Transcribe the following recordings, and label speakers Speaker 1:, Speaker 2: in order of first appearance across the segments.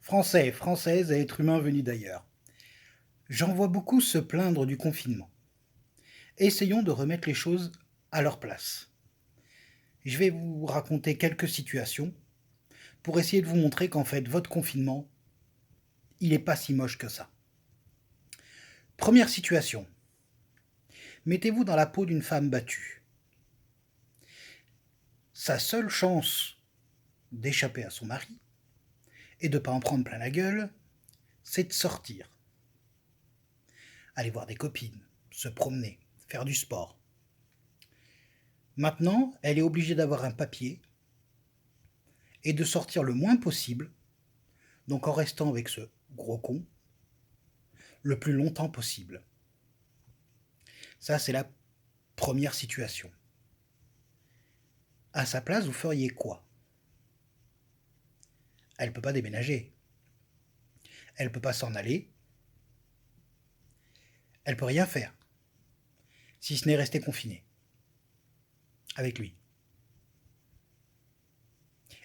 Speaker 1: Français, Françaises et êtres humains venus d'ailleurs. J'en vois beaucoup se plaindre du confinement. Essayons de remettre les choses à leur place. Je vais vous raconter quelques situations pour essayer de vous montrer qu'en fait, votre confinement, il n'est pas si moche que ça. Première situation. Mettez-vous dans la peau d'une femme battue. Sa seule chance d'échapper à son mari et de ne pas en prendre plein la gueule, c'est de sortir. Aller voir des copines, se promener, faire du sport. Maintenant, elle est obligée d'avoir un papier et de sortir le moins possible, donc en restant avec ce gros con, le plus longtemps possible. Ça, c'est la première situation. À sa place, vous feriez quoi? Elle ne peut pas déménager. Elle ne peut pas s'en aller. Elle ne peut rien faire, si ce n'est rester confinée avec lui.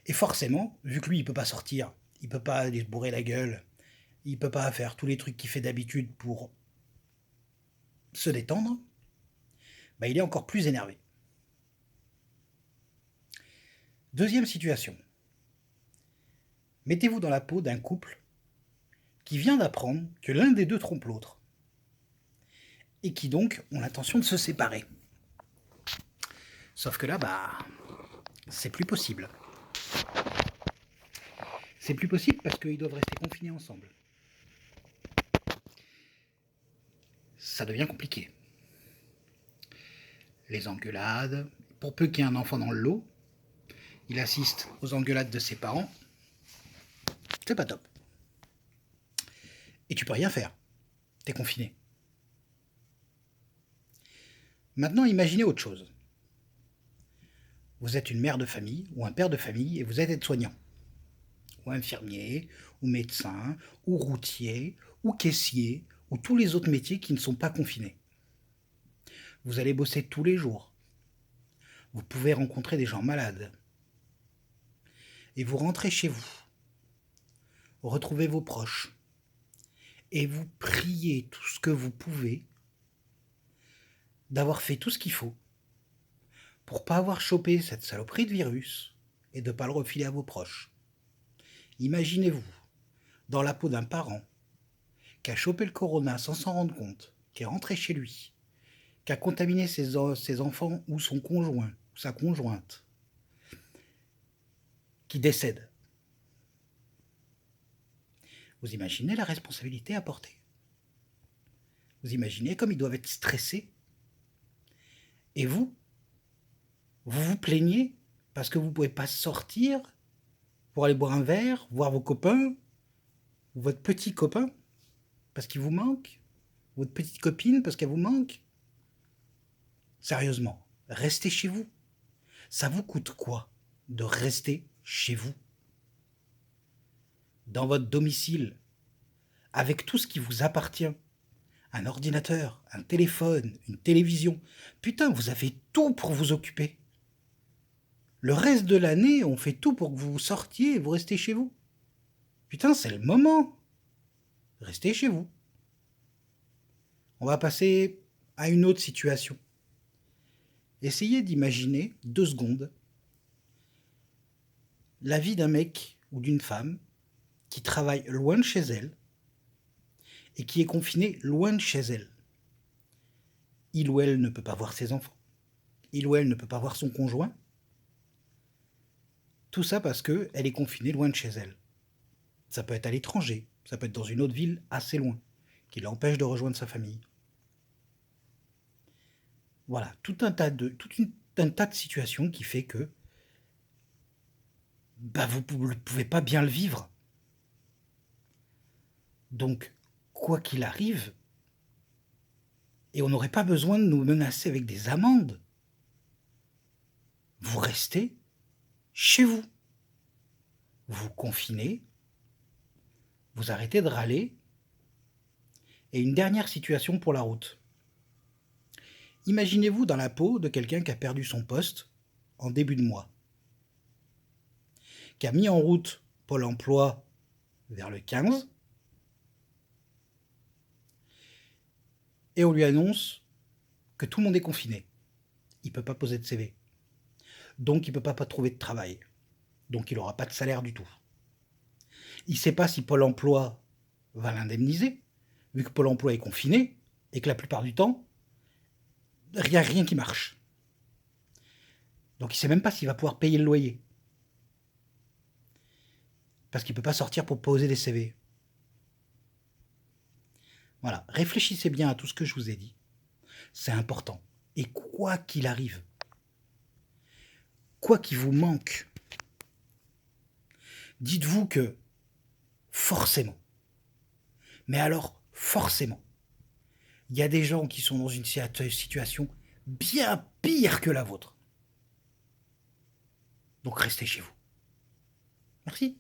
Speaker 1: Et forcément, vu que lui, il ne peut pas sortir, il ne peut pas aller se bourrer la gueule, il ne peut pas faire tous les trucs qu'il fait d'habitude pour se détendre, bah, il est encore plus énervé. Deuxième situation. Mettez-vous dans la peau d'un couple qui vient d'apprendre que l'un des deux trompe l'autre et qui donc ont l'intention de se séparer. Sauf que là, c'est plus possible. C'est plus possible parce qu'ils doivent rester confinés ensemble. Ça devient compliqué. Les engueulades, pour peu qu'il y ait un enfant dans le lot, il assiste aux engueulades de ses parents. C'est pas top. Et tu peux rien faire. T'es confiné. Maintenant, imaginez autre chose. Vous êtes une mère de famille ou un père de famille et vous êtes aide-soignant. Ou infirmier, ou médecin, ou routier, ou caissier, ou tous les autres métiers qui ne sont pas confinés. Vous allez bosser tous les jours. Vous pouvez rencontrer des gens malades. Et vous rentrez chez vous. Retrouvez vos proches. Et vous priez tout ce que vous pouvez d'avoir fait tout ce qu'il faut pour pas avoir chopé cette saloperie de virus et de pas le refiler à vos proches. Imaginez-vous dans la peau d'un parent qui a chopé le corona sans s'en rendre compte, qui est rentré chez lui, qui a contaminé ses enfants ou son conjoint, ou sa conjointe, qui décède. Vous imaginez la responsabilité à porter? Vous imaginez comme ils doivent être stressés? Et vous vous plaignez parce que vous ne pouvez pas sortir pour aller boire un verre, voir vos copains, ou votre petit copain, parce qu'il vous manque, votre petite copine parce qu'elle vous manque. Sérieusement, restez chez vous. Ça vous coûte quoi de rester chez vous? Dans votre domicile, avec tout ce qui vous appartient. Un ordinateur, un téléphone, une télévision. Putain, vous avez tout pour vous occuper. Le reste de l'année, on fait tout pour que vous sortiez et vous restez chez vous. Putain, c'est le moment. Restez chez vous. On va passer à une autre situation. Essayez d'imaginer 2 secondes la vie d'un mec ou d'une femme qui travaille loin de chez elle et qui est confiné loin de chez elle. Il ou elle ne peut pas voir ses enfants. Il ou elle ne peut pas voir son conjoint. Tout ça parce qu'elle est confinée loin de chez elle. Ça peut être à l'étranger, ça peut être dans une autre ville assez loin, qui l'empêche de rejoindre sa famille. Voilà, tout un tas de situations qui fait que vous ne pouvez pas bien le vivre. Donc, quoi qu'il arrive, et on n'aurait pas besoin de nous menacer avec des amendes, vous restez chez vous. Vous vous confinez, vous arrêtez de râler. Et une dernière situation pour la route. Imaginez-vous dans la peau de quelqu'un qui a perdu son poste en début de mois, qui a mis en route Pôle emploi vers le 15 et on lui annonce que tout le monde est confiné. Il ne peut pas poser de CV. Donc il ne peut pas trouver de travail. Donc il n'aura pas de salaire du tout. Il ne sait pas si Pôle emploi va l'indemniser, vu que Pôle emploi est confiné et que la plupart du temps, rien qui marche. Donc il ne sait même pas s'il va pouvoir payer le loyer. Parce qu'il ne peut pas sortir pour poser des CV. Voilà, réfléchissez bien à tout ce que je vous ai dit. C'est important. Et quoi qu'il arrive, quoi qu'il vous manque, dites-vous que forcément, mais alors forcément, il y a des gens qui sont dans une situation bien pire que la vôtre. Donc restez chez vous. Merci.